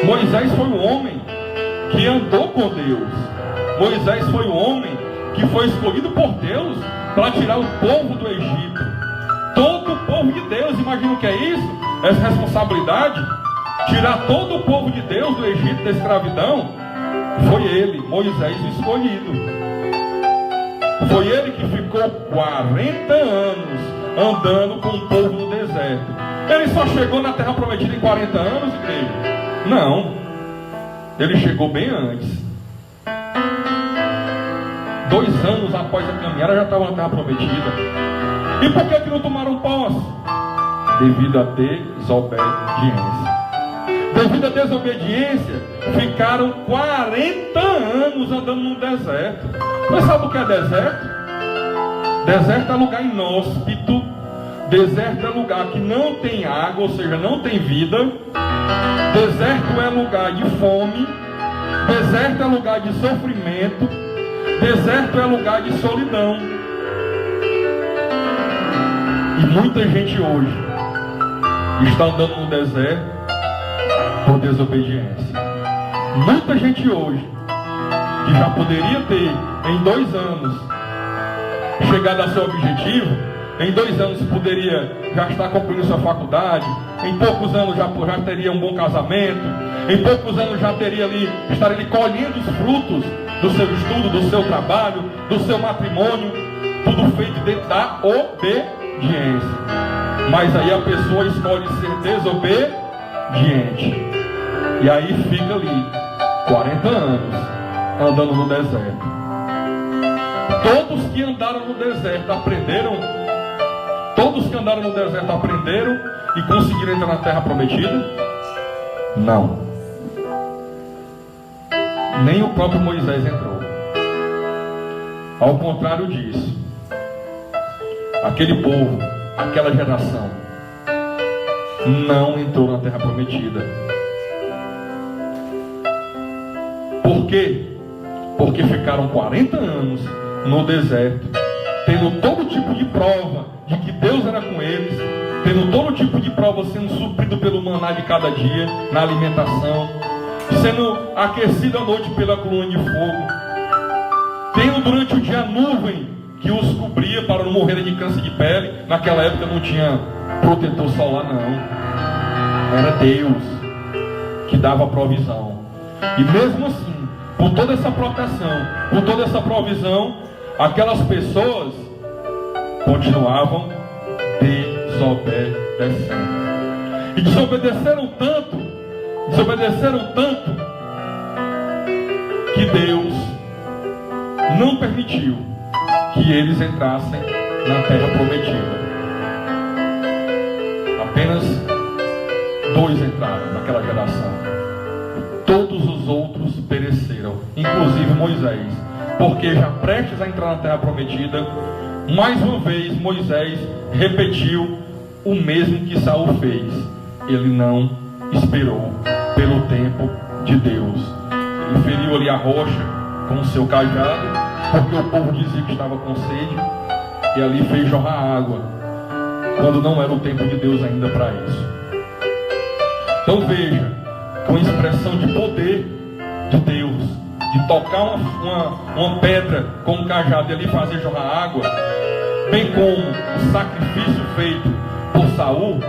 Moisés foi o homem que andou com Deus. Moisés foi o homem que foi escolhido por Deus para tirar o povo do Egito. Todo o povo de Deus, imagina o que é isso? Essa responsabilidade, tirar todo o povo de Deus do Egito, da escravidão. Foi ele, Moisés, o escolhido. Foi ele que ficou 40 anos andando com o povo no deserto. Ele só chegou na terra prometida em 40 anos, igreja? Não. Ele chegou bem antes. 2 anos após a caminhada já estava na terra prometida. E por que não tomaram posse? Devido à desobediência. Devido à desobediência, ficaram 40 anos andando no deserto. Mas sabe o que é deserto? Deserto é lugar inóspito. Deserto é lugar que não tem água, ou seja, não tem vida. Deserto é lugar de fome. Deserto é lugar de sofrimento. Deserto é lugar de solidão. E muita gente hoje está andando no deserto por desobediência. Muita gente hoje que já poderia ter em 2 anos chegado a seu objetivo, em 2 anos poderia já estar concluindo sua faculdade, em poucos anos já teria um bom casamento, em poucos anos já estaria ali colhendo os frutos do seu estudo, do seu trabalho, do seu matrimônio, tudo feito dentro da obediência. Mas aí a pessoa escolhe ser desobediente. E aí fica ali 40 anos andando no deserto. Todos que andaram no deserto aprenderam. Todos que andaram no deserto aprenderam e conseguiram entrar na terra prometida? Não. Nem o próprio Moisés entrou. Ao contrário disso, aquele povo, aquela geração, não entrou na terra prometida. Por quê? Porque ficaram 40 anos no deserto, tendo todo tipo de prova de que Deus era com eles, tendo todo tipo de prova sendo suprido pelo maná de cada dia, na alimentação, sendo aquecido à noite pela coluna de fogo, tendo durante o dia a nuvem que os cobria para não morrerem de câncer de pele. Naquela época não tinha protetor solar, não. Era Deus que dava a provisão. E mesmo assim, por toda essa proteção, por toda essa provisão, aquelas pessoas continuavam desobedecendo. E desobedeceram tanto que Deus não permitiu que eles entrassem na terra prometida. Apenas 2 entraram naquela geração. Todos os outros pereceram, inclusive Moisés, porque já prestes a entrar na terra prometida, mais uma vez Moisés repetiu o mesmo que Saul fez. Ele não esperou pelo tempo de Deus. Ele feriu ali a rocha com o seu cajado, porque o povo dizia que estava com sede, e ali fez jorrar água, quando não era o tempo de Deus ainda para isso. Então veja, com expressão de poder de Deus, de tocar uma pedra com um cajado e ali fazer jorrar água, bem como o sacrifício feito por Saul,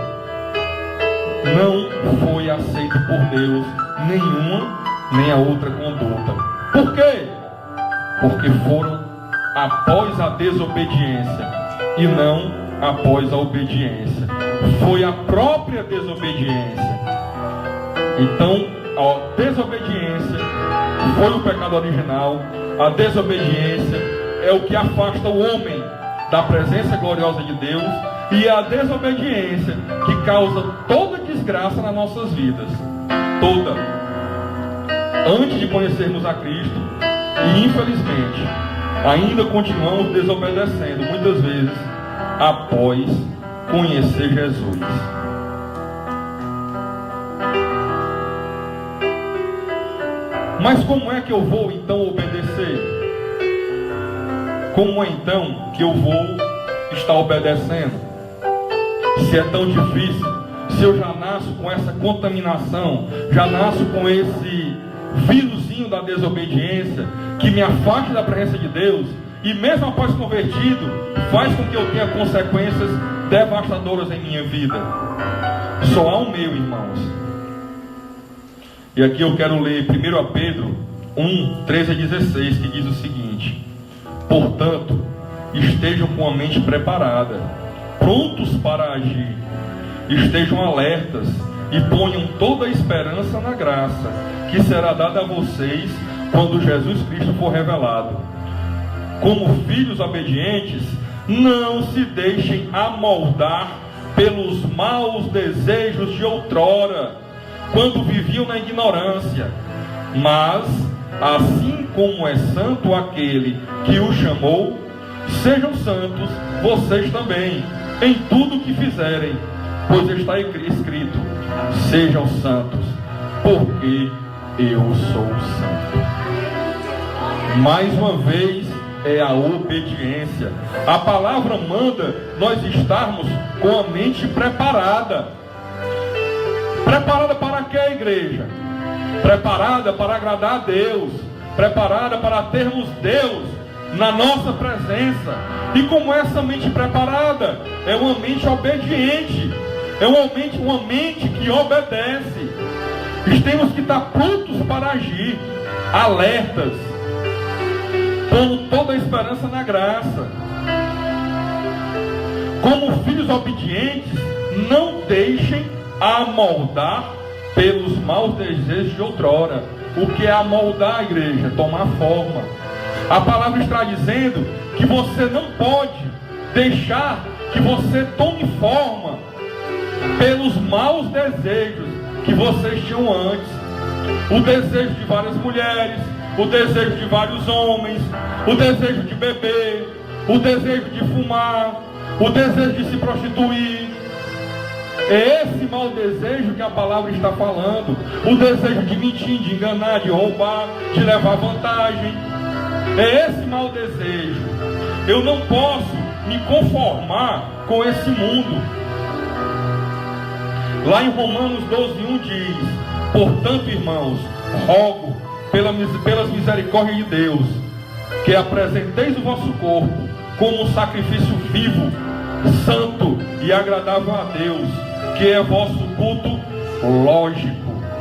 não foi aceito por Deus nenhuma nem a outra conduta. Por quê? Porque foram após a desobediência e não após a obediência. Foi a própria desobediência. Então, a desobediência foi o pecado original. A desobediência é o que afasta o homem da presença gloriosa de Deus, e é a desobediência que causa toda desgraça nas nossas vidas. Toda. Antes de conhecermos a Cristo, e infelizmente ainda continuamos desobedecendo, muitas vezes após conhecer Jesus. Mas como é que eu vou então obedecer? Como é então que eu vou estar obedecendo? Se é tão difícil, se eu já nasço com essa contaminação, já nasço com esse vírusinho da desobediência, que me afasta da presença de Deus, e mesmo após convertido, faz com que eu tenha consequências devastadoras em minha vida. Só há um meio, irmãos. E aqui eu quero ler 1 Pedro 1, 13 a 16, que diz o seguinte: portanto, estejam com a mente preparada, prontos para agir, estejam alertas e ponham toda a esperança na graça que será dada a vocês quando Jesus Cristo for revelado. Como filhos obedientes, não se deixem amoldar pelos maus desejos de outrora, quando viviam na ignorância, mas, assim como é santo aquele que o chamou, sejam santos vocês também, em tudo que fizerem, pois está escrito: sejam santos, porque eu sou santo. Mais uma vez, é a obediência. A palavra manda nós estarmos com a mente preparada. Preparada para quê, igreja? Preparada para agradar a Deus. Preparada para termos Deus na nossa presença. E como essa mente preparada? É uma mente obediente. É uma mente que obedece. Temos que estar prontos para agir, alertas, pondo toda a esperança na graça. Como filhos obedientes, não deixem amoldar pelos maus desejos de outrora. O que é amoldar, igreja? Tomar forma. A palavra está dizendo que você não pode deixar que você tome forma pelos maus desejos que vocês tinham antes. O desejo de várias mulheres, o desejo de vários homens, o desejo de beber, o desejo de fumar, o desejo de se prostituir. É esse mau desejo que a palavra está falando. O desejo de mentir, de enganar, de roubar, de levar vantagem. É esse mau desejo. Eu não posso me conformar com esse mundo. Lá em Romanos 12:1 diz: portanto, irmãos, rogo pelas misericórdias de Deus, que apresenteis o vosso corpo como um sacrifício vivo, santo e agradável a Deus, que é vosso culto lógico.